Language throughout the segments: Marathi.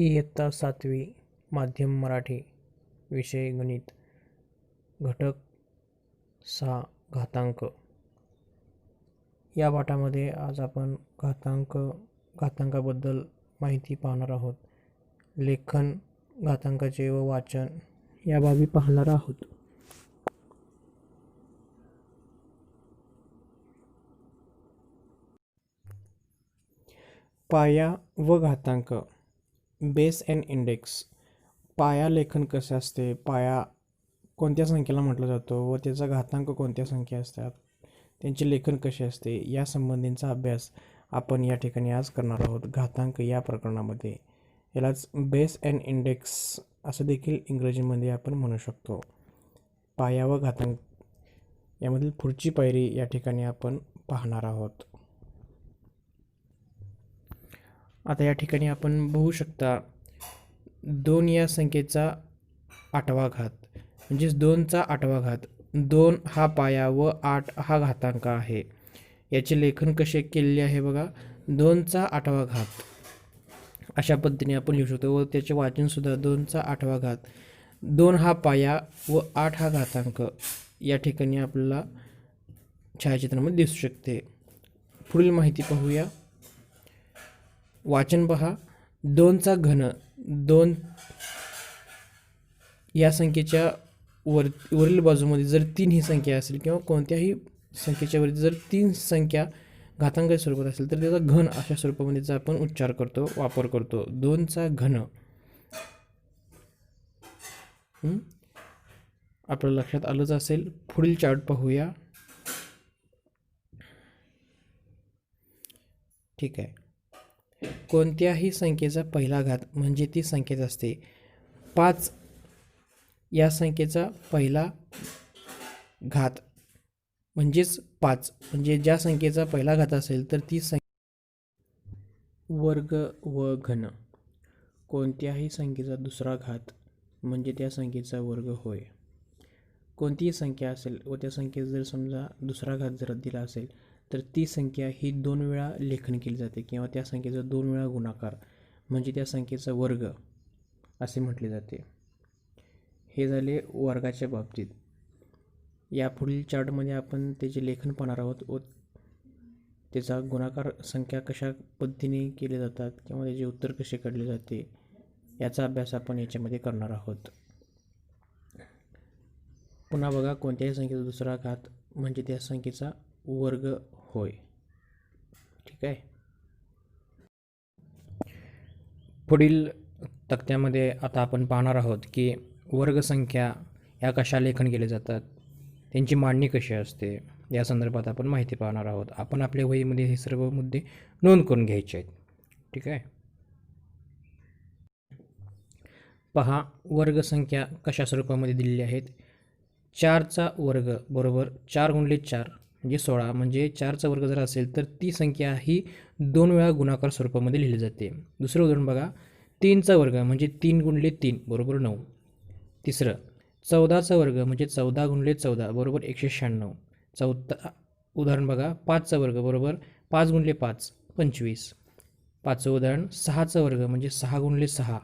इयत्ता 7वी माध्यम मराठी विषय गणित घटक 6 घातांक या पाठामध्ये आज आपण घातांकाबद्दल माहिती पाहणार आहोत. लेखन घातांकाचे व वाचन या बाबी पाहणार आहोत. पाया व घातांक. Base end index. पाया लेखन कसे असते, पाया कोणत्या संख्येला म्हटलं जातो व त्याचा घातांक कोणत्या संख्या असतात, त्यांचे लेखन कसे असते या संबंधीचा अभ्यास आपण या ठिकाणी आज करणार आहोत. घातांक या प्रकरणामध्ये यालाच बेस अँड इंडेक्स असं देखील इंग्रजीमध्ये आपण म्हणू शकतो. पाया व घातांक यामधील पुढची पायरी या ठिकाणी आपण पाहणार आहोत. आता या ठिकाणी आपण बघू शकता 2 या संख्येचा 8वा घात म्हणजेच 2चा 8वा घात. 2 हा पाया व 8 हा घातांक आहे. याचे लेखन कसे केलेले आहे बघा. 2चा 8वा घात अशा पद्धतीने आपण लिहू शकतो व त्याचे वाचनसुद्धा 2चा 8वा घात. 2 हा पाया व 8 हा घातांक या ठिकाणी आपल्याला छायाचित्रामध्ये दिसू शकते. पुढील माहिती पाहूया. वाचन पहा. 2चा घन. 2 या संख्येच्या वरील बाजूमध्ये जर 3 ही संख्या असेल किंवा कोणत्याही संख्येच्या वरती जर 3 संख्या घातांकाच्या स्वरूपात असेल तर त्याचा घन अशा स्वरूपामध्ये आपण उच्चार करतो, वापर करतो. 2चा घन आपल्या लक्षात आलंच असेल. पुढील चार्ट पाहूया. ठीक आहे. कोणत्याही संख्येचा पहिला घात म्हणजे ती संख्येत असते. 5 या संख्येचा पहिला घात म्हणजेच 5 म्हणजे ज्या संख्येचा पहिला घात असेल तर ती संख्या. वर्ग व घन. कोणत्याही संख्येचा दुसरा घात म्हणजे त्या संख्येचा वर्ग होय. कोणतीही संख्या असेल व त्या संख्येत जर समजा दुसरा घात जर दिला असेल तर ती संख्या ही 2 वेळा लेखन केली जाते किंवा त्या संख्येचा 2 वेळा गुणाकार म्हणजे त्या संख्येचा वर्ग असे म्हटले जाते. हे झाले वर्गाच्या बाबतीत. या पुढील चार्टमध्ये आपण त्याचे लेखन पाहणार आहोत व त्याचा गुणाकार संख्या कशा पद्धतीने केले जातात किंवा त्याचे उत्तर कसे काढले जाते याचा अभ्यास आपण याच्यामध्ये करणार आहोत. पुन्हा बघा. कोणत्याही संख्येचा दुसरा घात म्हणजे त्या संख्येचा वर्ग होय. ठीक आहे. पुढील तक्त्यामध्ये आता आपण पाहणार आहोत की वर्गसंख्या या कशा लेखन केले जातात, त्यांची मांडणी कशी असते या संदर्भात आपण माहिती पाहणार आहोत. आपण आपल्या वहीमध्ये हे सर्व मुद्दे नोंद करून घ्यायचे आहेत. ठीक आहे. पहा. वर्गसंख्या कशा स्वरूपामध्ये दिलेली आहेत. 4चा वर्ग बरोबर 4 गुणिले 4 म्हणजे 16 म्हणजे 4चा वर्ग जर असेल तर ती संख्या ही 2 वेळा गुणाकार स्वरूपामध्ये लिहिली जाते. दुसरं उदाहरण बघा. 3चा वर्ग म्हणजे 3 गुणिले 3 बरोबर 9. तिसरं 14चा वर्ग म्हणजे 14 गुणिले 14 बरोबर 196. चौथा उदाहरण बघा. 5चा वर्ग बरोबर 5 गुणिले 5 25. 5चं उदाहरण 6चा वर्ग म्हणजे 6 गुणिले 6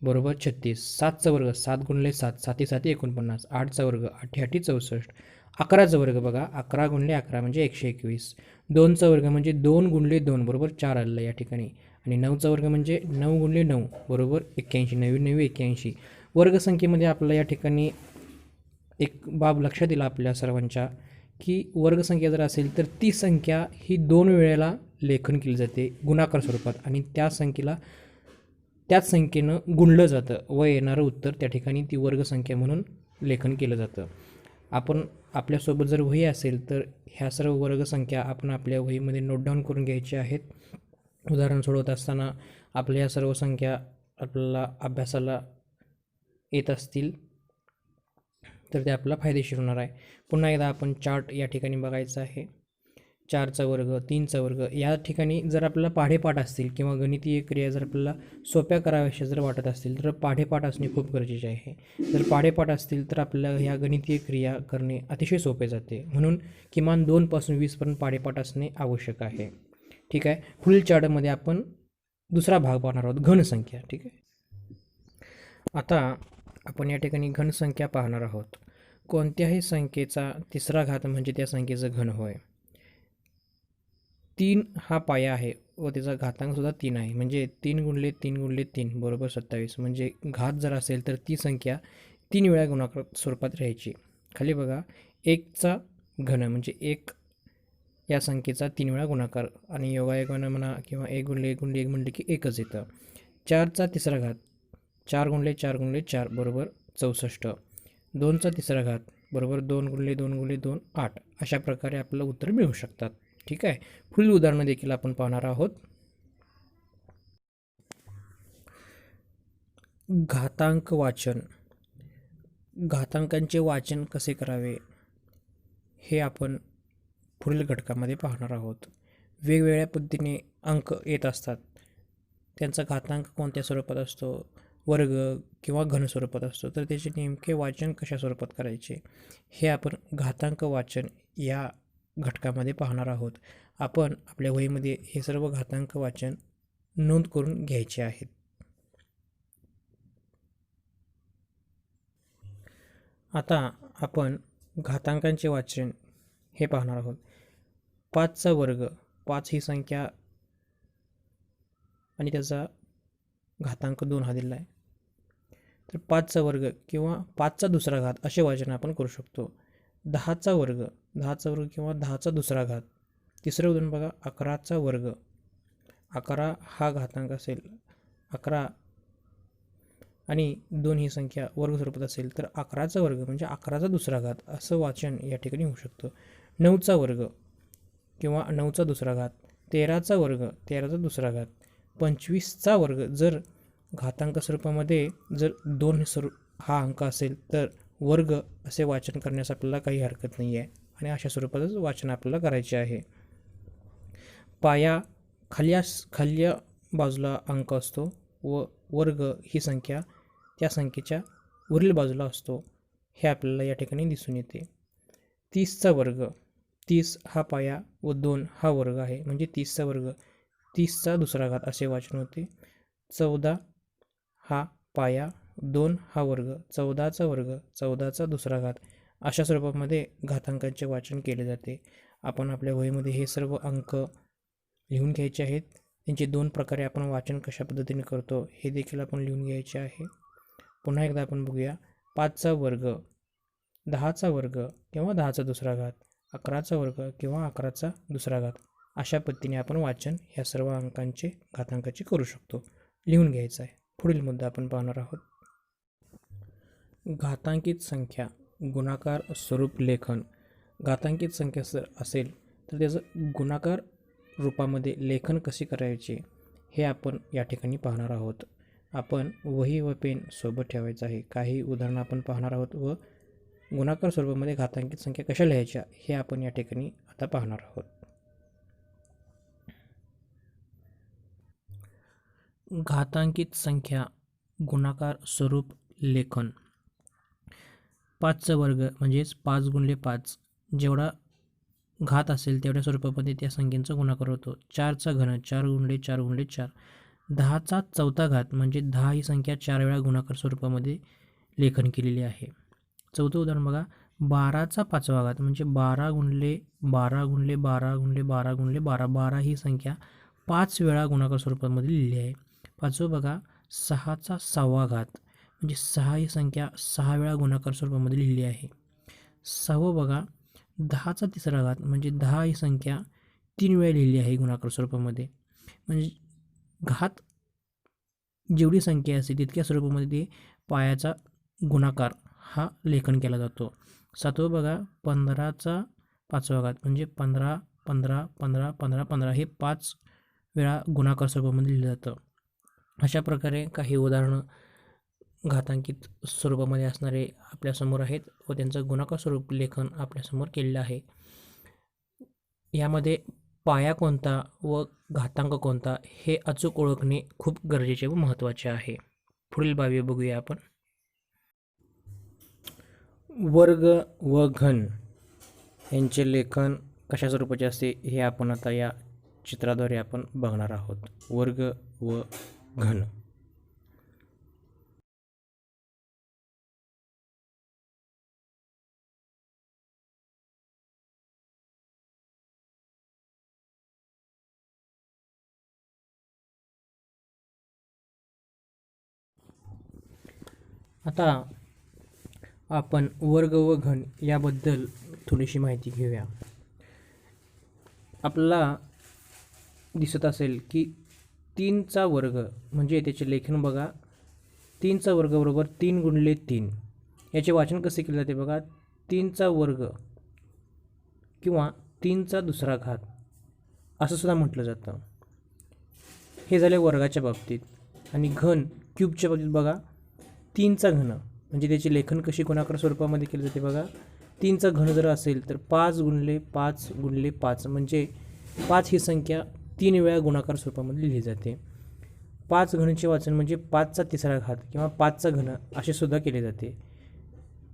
बरोबर 36. 7चा वर्ग 7 गुणिले 7 7 7 49. 8चा वर्ग 8 8 64. 11चा वर्ग बघा 11 गुणिले 11 म्हणजे 121. 2चा वर्ग म्हणजे 2 गुणिले 2 बरोबर 4 आलेला या ठिकाणी. आणि 9चा वर्ग म्हणजे 9 गुणिले 9 बरोबर 81. 9 9 81. वर्गसंख्येमध्ये आपल्याला या ठिकाणी एक बाब लक्षात येईल आपल्या सर्वांच्या की वर्गसंख्या जर असेल तर ती संख्या ही 2 वेळेला लेखन केली जाते गुणाकार स्वरूपात आणि त्याच संख्येनं गुणलं जातं व येणारं उत्तर त्या ठिकाणी ती वर्गसंख्या म्हणून लेखन केलं जातं. आपण आपल्यासोबत जर वही असेल तर ह्या सर्व वर्गसंख्या आपण आपल्या वहीमध्ये नोट डाऊन करून घ्यायच्या आहेत. उदाहरण सोडवत असताना आपल्या या सर्व संख्या आपल्याला अभ्यासाला येत असतील तर ते आपल्याला फायदेशीर होणार आहे. पुन्हा एकदा आपण चार्ट या ठिकाणी बघायचा आहे. 4चा वर्ग 3चा वर्ग या ठिकाणी जर आपल्याला पाढेपाठ असतील किंवा गणितीय क्रिया जर आपल्याला सोप्या कराव्याशा जर वाटत असतील तर पाढेपाठ असणे खूप गरजेचे आहे. जर पाढेपाठ असतील तर आपल्याला ह्या गणितीय क्रिया करणे अतिशय सोपे जाते. म्हणून किमान 2 पासून 20 पर्यंत पाढेपाठ असणे आवश्यक आहे. ठीक आहे. पुढील चार्टमध्ये आपण दुसरा भाग पाहणार आहोत, घनसंख्या. ठीक आहे. आता आपण या ठिकाणी घनसंख्या पाहणार आहोत. कोणत्याही संख्येचा तिसरा घात म्हणजे त्या संख्येचं घन होय. 3 हा पाया आहे व त्याचा घातांकसुद्धा 3 आहे. म्हणजे 3 गुणिले 3 गुणिले 3 बरोबर 27. म्हणजे घात जर असेल तर ती संख्या 3 वेळा गुणाकार स्वरूपात राहायची. खाली बघा, 1चा घन म्हणजे 1 या संख्येचा 3 वेळा गुणाकार आणि योगायोगानं म्हणा किंवा 1 गुणिले 1 गुणिले 1 म्हटलं की 1च येतं. 4चा तिसरा घात 4 गुणिले 4 गुणिले 4 बरोबर 64. 2चा तिसरा घात बरोबर 2 गुणिले 2 गुणिले 2 8. अशा प्रकारे आपल्याला उत्तर मिळू शकतात. ठीक आहे. पुढील उदाहरणं देखील आपण पाहणार आहोत. घातांक वाचन. घातांकांचे वाचन कसे करावे हे आपण पुढील घटकामध्ये पाहणार आहोत. वेगवेगळ्या पद्धतीने अंक येत असतात. त्यांचा घातांक कोणत्या स्वरूपात असतो, वर्ग किंवा घन स्वरूपात असतो, तर त्याचे नेमके वाचन कशा स्वरूपात करायचे हे आपण घातांक वाचन या घटकामध्ये पाहणार आहोत. आपण आपल्या वहीमध्ये हे सर्व घातांक वाचन नोंद करून घ्यायचे आहेत. आता आपण घातांकांचे वाचन हे पाहणार आहोत. 5चा वर्ग, 5 ही संख्या आणि त्याचा घातांक 2 हा दिला आहे. तर 5चा वर्ग किंवा 5चा दुसरा घात असे वाचन आपण करू शकतो. 10चा वर्ग, 10चा वर्ग किंवा 10चा दुसरा घात. तिसरं उदाहरण बघा, 11चा वर्ग. 11 हा घातांक असेल, 11 आणि 2 ही संख्या वर्ग स्वरूपात असेल तर 11चा वर्ग म्हणजे 11चा दुसरा घात असं वाचन या ठिकाणी होऊ शकतं. 9चा वर्ग किंवा 9चा दुसरा घात. 13चा वर्ग, 13चा दुसरा घात. 25चा वर्ग जर घातांक स्वरूपामध्ये जर 2 हा अंक असेल तर वर्ग असे वाचन करण्यास आपल्याला काही हरकत नाही आहे आणि अशा स्वरूपातच वाचन आपल्याला करायचे आहे. पाया खाल्या बाजूला अंक असतो व वर्ग ही संख्या त्या संख्येच्या वरील बाजूला असतो, हे आपल्याला या ठिकाणी दिसून येते. 30चा वर्ग, 30 हा पाया व 2 हा वर्ग आहे म्हणजे 30चा वर्ग, 30चा दुसरा घात असे वाचन होते. 14 हा पाया, 2 हा वर्ग, 14चा वर्ग, 14चा दुसरा घात अशा स्वरूपामध्ये घातांकांचे वाचन केले जाते. आपण आपल्या वहीमध्ये हे सर्व अंक लिहून घ्यायचे आहेत. त्यांचे 2 प्रकारे आपण वाचन कशा पद्धतीने करतो हे देखील आपण लिहून घ्यायचे आहे. पुन्हा एकदा आपण बघूया. 5चा वर्ग, 10चा वर्ग किंवा 10चा दुसरा घात, 11चा वर्ग किंवा 11चा दुसरा घात अशा पद्धतीने आपण वाचन ह्या सर्व अंकांचे घातांकाचे करू शकतो. लिहून घ्यायचं आहे. पुढील मुद्दा आपण पाहणार आहोत. घातांकित संख्या गुणाकार स्वरूप लेखन. घातांकित संख्या जर असेल तर त्याचं गुणाकार रूपामध्ये लेखन कसे करायचे हे आपण या ठिकाणी पाहणार आहोत. आपण वही व पेन सोबत ठेवायचं आहे. काही उदाहरणं आपण पाहणार आहोत व गुणाकार स्वरूपामध्ये घातांकित संख्या कशा लिहायच्या हे आपण या ठिकाणी आता पाहणार आहोत. घातांकित संख्या गुणाकार स्वरूप लेखन. 5चा वर्ग म्हणजेच 5 गुणिले 5 जेवढा घात असेल तेवढ्या स्वरूपामध्ये त्या संख्येचा गुणाकार होतो. 4चा घन, 4 गुणिले 4 गुणिले 4. 10चा चौथा घात म्हणजे 10 ही संख्या 4 वेळा गुणाकार स्वरूपामध्ये लेखन केलेली आहे. चौथं उदाहरण बघा, 12चा पाचवा घात म्हणजे 12 गुणिले 12 गुणिले 12 गुणिले 12 गुणिले 12. 12 ही संख्या 5 वेळा गुणाकार स्वरूपामध्ये लिहिली आहे. पाचवं बघा, 6चा सहावा घात म्हणजे 6 ही संख्या 6 वेळा गुणाकार स्वरूपामध्ये लिहिली आहे. 6वं बघा, 10चा तिसरा घात म्हणजे 10 ही संख्या 3 वेळा लिहिली आहे गुणाकार स्वरूपामध्ये. म्हणजे घात जेवढी संख्या असते तितक्या स्वरूपामध्ये ते पायाचा गुणाकार हा लेखन केला जातो. 7वं बघा, 15चा पाचवा घात म्हणजे 15 15 15 15 15 हे 5 वेळा गुणाकार स्वरूपामध्ये लिहिलं जातं. अशा प्रकारे काही उदाहरणं घातांकित स्वरूपामध्ये असणारे आपल्यासमोर आहेत व त्यांचं गुणाकार स्वरूप लेखन आपल्यासमोर केलेलं आहे. यामध्ये पाया कोणता व घातांक कोणता हे अचूक ओळखणे खूप गरजेचे व महत्त्वाचे आहे. पुढील बाबी बघूया आपण. वर्ग व घन यांचे लेखन कशा स्वरूपाचे असते हे आपण आता या चित्राद्वारे आपण बघणार आहोत. वर्ग व घन. आता आपण वर्ग व घन याबद्दल थोडीशी माहिती घेऊया. आपल्याला दिसत असेल की 3चा वर्ग म्हणजे त्याचे लेखन बघा. 3चा वर्ग बरोबर 3 गुणिले 3. याचे वाचन कसे केले जाते बघा. 3चा वर्ग किंवा 3चा दुसरा घात असं सुद्धा म्हटलं जातं. हे झाले वर्गाच्या बाबतीत. आणि घन क्यूबच्या बाबतीत बघा. 3चा घन म्हणजे त्याचे लेखन कशी गुणाकार स्वरूपामध्ये केले जाते बघा. 3चा घन जर असेल तर 5 गुणिले 5 गुणिले 5 म्हणजे 5 ही संख्या 3 वेळा गुणाकार स्वरूपामध्ये लिहिली जाते. 5 घनचे वाचन म्हणजे 5चा तिसरा घात किंवा 5चा घन असे सुद्धा केले जाते.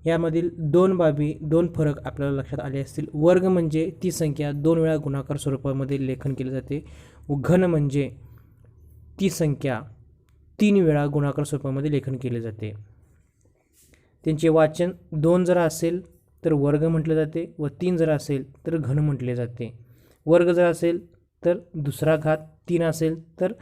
यामधील दोन फरक आपल्याला लक्षात आले असतील. वर्ग म्हणजे ती संख्या 2 वेळा गुणाकार स्वरूपामध्ये लेखन केले जाते व घन म्हणजे ती संख्या 3 वेळा गुणाकार स्वरूपामध्ये लेखन केले जाते. त्यांचे वाचन 2 जर असेल तर वर्ग म्हटले जाते व 3 जर असेल तर घन म्हटले जाते. वर्ग जर असेल तर दुसरा घात, 3 असेल तर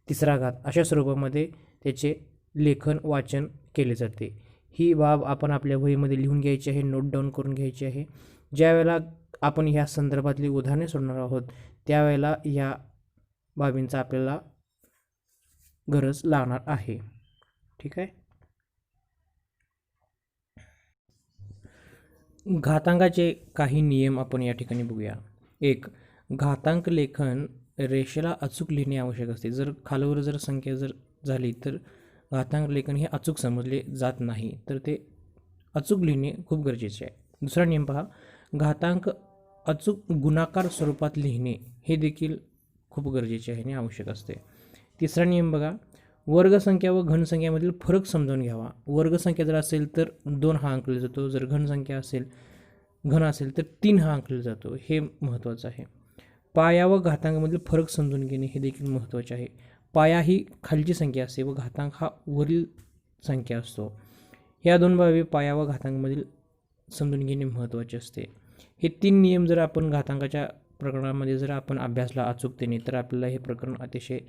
तिसरा घात अशा स्वरूपामध्ये त्याचे लेखन वाचन केले जाते. ही बाब आपण आपल्या वहीमध्ये लिहून घ्यायची आहे, नोट डाऊन करून घ्यायची आहे. ज्यावेळेला आपण ह्या संदर्भातली उदाहरणे सोडणार आहोत त्यावेळेला ह्या बाबींचा आपल्याला गरज लागणार आहे. ठीक आहे. घातांकाचे काही नियम आपण या ठिकाणी बघूया. 1. घातांक लेखन रेषेला अचूक लिहिणे आवश्यक असते. जर खालवर जर संख्या जर झाली तर घातांक लेखन हे अचूक समजले जात नाही, तर ते अचूक लिहिणे खूप गरजेचे आहे. दुसरा नियम पहा. घातांक अचूक गुणाकार स्वरूपात लिहिणे हे देखील खूप गरजेचे आहे आणि आवश्यक असते. तिसरा नियम बघा. वर्गसंख्या व घनसंख्यामधील फरक समजावून घ्यावा. वर्गसंख्या जर असेल तर 2 हा अंकला जातो, जर घन असेल तर 3 हा अंकला जातो. हे महत्त्वाचं आहे. पाया व घातांकामधील फरक समजून घेणे हे देखील महत्त्वाचे आहे. पाया ही खालची संख्या असते व घातांक हा वरील संख्या असतो. ह्या दोन बाबी पाया व घातांकामधील समजून घेणे महत्त्वाचे असते. हे 3 नियम जर आपण घातांकाच्या प्रकरणामध्ये जर आपण अभ्यासला अचूकतेने तर आपल्याला हे प्रकरण अतिशय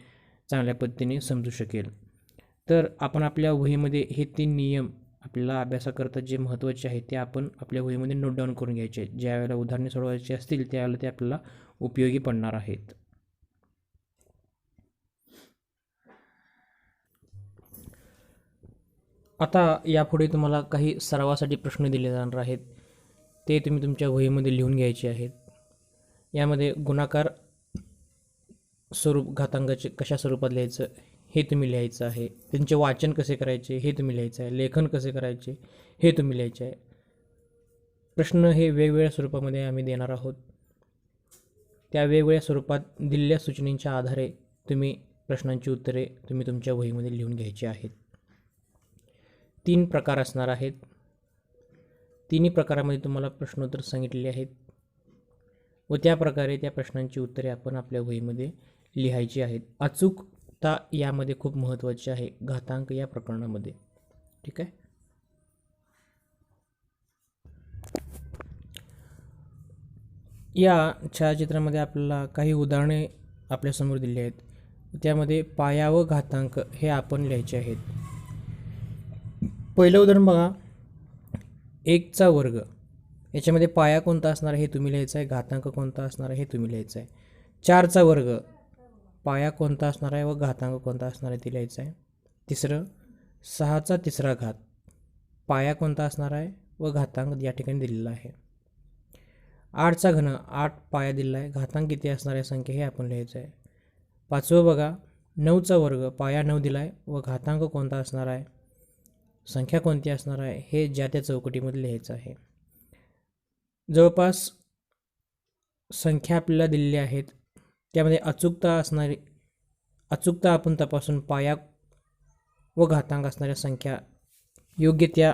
चांगल्या पद्धतीने समजू शकेल. तर आपण आपल्या वहीमध्ये हे 3 नियम आपल्याला अभ्यासाकरता जे महत्त्वाचे आहेत ते आपण आपल्या वहीमध्ये नोट डाऊन करून घ्यायचे आहेत. ज्या वेळेला उदाहरणे सोडवायची असतील त्यावेळेला ते आपल्याला उपयोगी पडणार आहेत. आता यापुढे तुम्हाला काही सरावासाठी प्रश्न दिले जाणार आहेत. ते तुम्ही तुमच्या वहीमध्ये लिहून घ्यायचे आहेत. यामध्ये गुणाकार स्वरूप घातांकाचे कशा स्वरूपात लिहायचं हे तुम्ही लिहायचं आहे. त्यांचे वाचन कसे करायचे हे तुम्ही लिहायचं आहे. लेखन कसे करायचे हे तुम्ही लिहायचे आहे. प्रश्न हे वेगवेगळ्या स्वरूपामध्ये आम्ही देणार आहोत. त्या वेगवेगळ्या स्वरूपात दिलेल्या सूचनेच्या आधारे तुम्ही प्रश्नांची उत्तरे तुम्ही तुमच्या वहीमध्ये लिहून घ्यायची आहेत. 3 प्रकार असणार आहेत. तिन्ही प्रकारामध्ये तुम्हाला प्रश्नोत्तर सांगितलेले आहेत व त्या प्रकारे त्या प्रश्नांची उत्तरे आपण आपल्या वहीमध्ये लिहायची आहेत. अचूकता यामध्ये खूप महत्त्वाची आहे घातांक या प्रकरणामध्ये. ठीक आहे. या छायाचित्रामध्ये आपल्याला काही उदाहरणे आपल्यासमोर दिली आहेत. त्यामध्ये पाया व घातांक हे आपण लिहायचे आहेत. पहिलं उदाहरण बघा. 1चा वर्ग. याच्यामध्ये पाया कोणता असणार आहे हे तुम्ही लिहायचं आहे. घातांक कोणता असणार आहे हे तुम्ही लिहायचं आहे. 4चा वर्ग. पाया कोणता असणार आहे व घातांक कोणता असणार आहे ते लिहायचं आहे. तिसरं 6चा तिसरा घात. पाया कोणता असणार आहे व घातांक या ठिकाणी दिलेला आहे. 8चा घन. 8 पाया दिलेला आहे. घातांक किती असणार आहे संख्या हे आपण लिहायचं आहे. 5वं बघा. 9चा वर्ग. पाया 9 दिला आहे व घातांक कोणता असणार आहे, संख्या कोणती असणार आहे हे ज्या त्या चौकटीमध्ये लिहायचं आहे. जवळपास संख्या आपल्याला दिलेल्या आहेत. त्यामध्ये अचूकता आपण तपासून पाया व घातांक असणाऱ्या संख्या योग्य त्या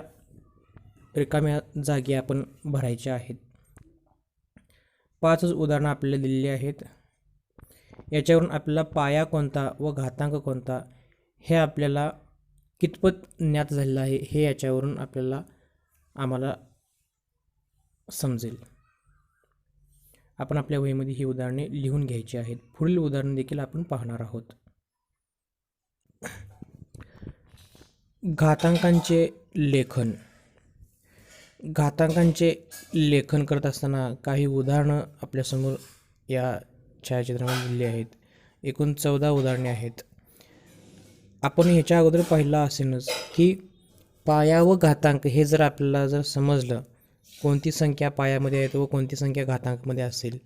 रिकाम्या जागी आपण भरायच्या आहेत. 5 उदाहरणं आपल्याला दिलेली आहेत. याच्यावरून आपल्याला पाया कोणता व घातांक कोणता हे आपल्याला कितपत ज्ञात झालेलं आहे हे याच्यावरून आम्हाला समजेल. आपण आपल्या वहीमध्ये ही उदाहरणे लिहून घ्यायची आहेत. पुढील उदाहरण देखील आपण पाहणार आहोत. घातांकांचे लेखन. घातांकांचे लेखन करत असताना काही उदाहरणं आपल्यासमोर या छायाचित्रामध्ये दिली आहेत. एकूण 14 उदाहरणे आहेत. आपण ह्याच्या अगोदर पाहिलं असेलच की पाया व घातांक हे जर आपल्याला जर समजलं, कोणती संख्या पायामध्ये आहे व कोणती संख्या घातांकमध्ये असेल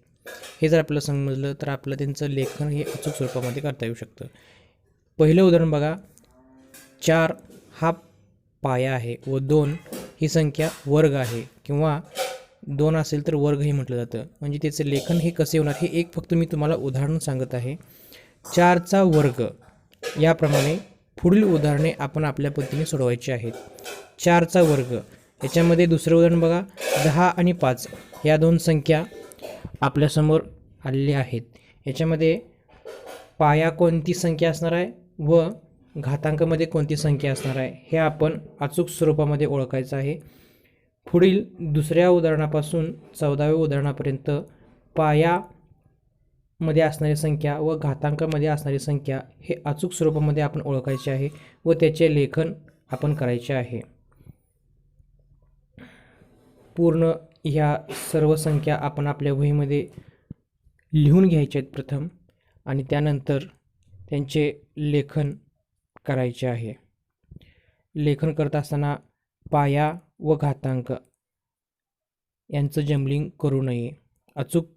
हे जर आपल्याला समजलं तर आपलं त्यांचं लेखन हे अचूक स्वरूपामध्ये करता येऊ शकतं. पहिलं उदाहरण बघा. 4 हा पाया आहे व 2 ही संख्या वर्ग आहे किंवा 2 असेल तर वर्ग हे म्हटलं जातं. म्हणजे त्याचे लेखन हे कसे होणार हे एक फक्त मी तुम्हाला उदाहरण सांगत आहे. 4चा वर्ग याप्रमाणे पुढील उदाहरणे आपण आपल्या पद्धतीने सोडवायची आहेत. 4चा वर्ग याच्यामध्ये दुसरं उदाहरण बघा. 10 आणि 5 या दोन संख्या आपल्यासमोर आलेल्या आहेत. याच्यामध्ये पाया कोणती संख्या असणार आहे व घातांकामध्ये कोणती संख्या असणार आहे हे आपण अचूक स्वरूपामध्ये ओळखायचं आहे. पुढील दुसऱ्या उदाहरणापासून 14व्या उदाहरणापर्यंत पायामध्ये असणारी संख्या व घातांकामध्ये असणारी संख्या हे अचूक स्वरूपामध्ये आपण ओळखायचे आहे व त्याचे लेखन आपण करायचे आहे. पूर्ण ह्या सर्व संख्या आपण आपल्या वहीमध्ये लिहून घ्यायच्या आहेत प्रथम आणि त्यानंतर त्यांचे लेखन करायचे आहे. लेखन करत असताना पाया व घातांक यांचं जंबलिंग करू नये. अचूक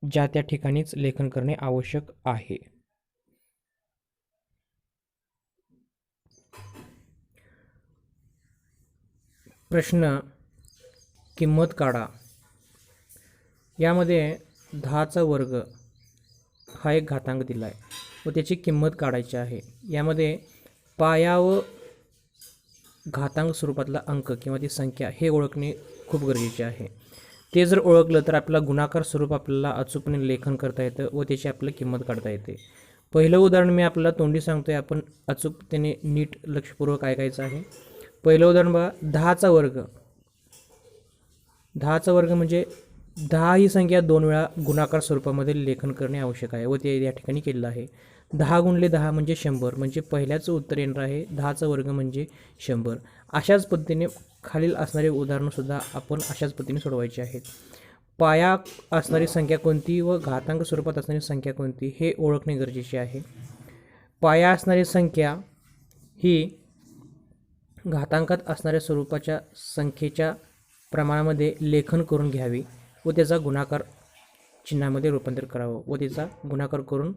ज्या त्या ठिकाणीच लेखन करणे आवश्यक आहे. प्रश्न किंमत काढा. यामध्ये 10चा वर्ग हा एक घातांक दिला आहे व त्याची किंमत काढायची आहे. यामध्ये पाया व घातांक स्वरूपातला अंक किंवा ती संख्या हे ओळखणे खूप गरजेचे आहे. ते जर ओळखलं तर आपल्याला गुणाकार स्वरूप आपल्याला अचूकपणे लेखन करता येतं व त्याची आपल्याला किंमत काढता येते. पहिलं उदाहरण मी आपल्याला तोंडी सांगतोय, आपण अचूकतेने नीट लक्षपूर्वक ऐकायचं आहे. पहिलं उदाहरण बघा. 10चा वर्ग. 10चा वर्ग म्हणजे 10 ही संख्या 2 वेळा गुणाकार स्वरूपामध्ये लेखन करणे आवश्यक आहे व ते या ठिकाणी केलेलं आहे. 10 गुणिले 10 म्हणजे 100 म्हणजे पहिल्याचं उत्तर येणार आहे 10चा वर्ग म्हणजे 100. अशाच पद्धतीने खालील असणारे उदाहरणंसुद्धा आपण अशाच पद्धतीने सोडवायचे आहेत. पाया असणारी संख्या कोणती व घातांक स्वरूपात असणारी संख्या कोणती हे ओळखणे गरजेचे आहे. पाया असणारी संख्या ही घातांकात असणाऱ्या स्वरूपाच्या संख्येच्या प्रमाणामध्ये लेखन करून घ्यावी व त्याचा गुणाकार चिन्हामध्ये रूपांतर करावं व त्याचा गुणाकार करून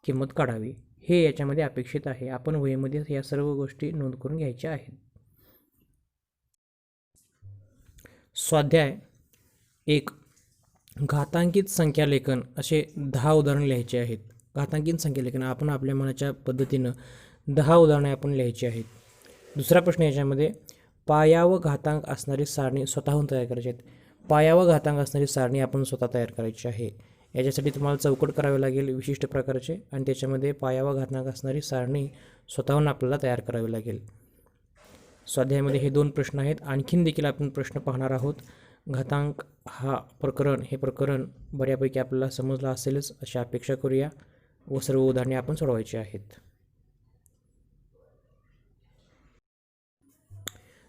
किंमत काढावी हे याच्यामध्ये अपेक्षित आहे. आपण वहीमध्ये या सर्व गोष्टी नोंद करून घ्यायच्या आहेत. स्वाध्याय 1. घातांकित संख्या लेखन असे 10 उदाहरण लिहायचे आहेत. घातांकित संख्या लेखन आपण आपल्या मनाच्या पद्धतीनं 10 उदाहरणे आपण लिहायची आहेत. दुसरा प्रश्न याच्यामध्ये पाया व घातांक असणारी सारणी स्वतःहून तयार करायची आहेत. पाया व घातांक असणारी सारणी आपण स्वतः तयार करायची आहे. याच्यासाठी तुम्हाला चौकट करावे लागेल विशिष्ट प्रकारचे आणि त्याच्यामध्ये पाया व घातांक असणारी सारणी स्वतःहून आपल्याला तयार करावी लागेल. स्वाध्यायामध्ये हे 2 प्रश्न आहेत. आणखीन देखील आपण प्रश्न पाहणार आहोत. घातांक हे प्रकरण बऱ्यापैकी आपल्याला समजलं असेलच अशी अपेक्षा करूया व सर्व उदाहरणे आपण सोडवायची आहेत.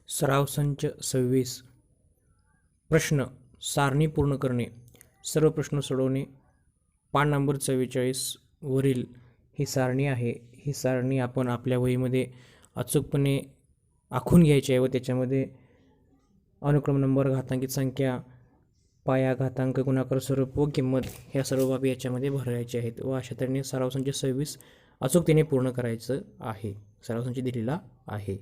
सराव संच 26. प्रश्न सारणी पूर्ण करणे. सर्व प्रश्न सोडवणे. पान नंबर 44 वरील ही सारणी आहे. ही सारणी आपण आपल्या वहीमध्ये अचूकपणे आखून घ्यायची आहे व त्याच्यामध्ये अनुक्रम नंबर, घातांकित संख्या, पाया, घातांक, गुणाकार स्वरूप व किंमत ह्या सर्व बाबी याच्यामध्ये भरायच्या आहेत व अशा तऱ्हेने सराव संच 26 अचूकतेने पूर्ण करायचं आहे. सराव संच दिलेला आहे.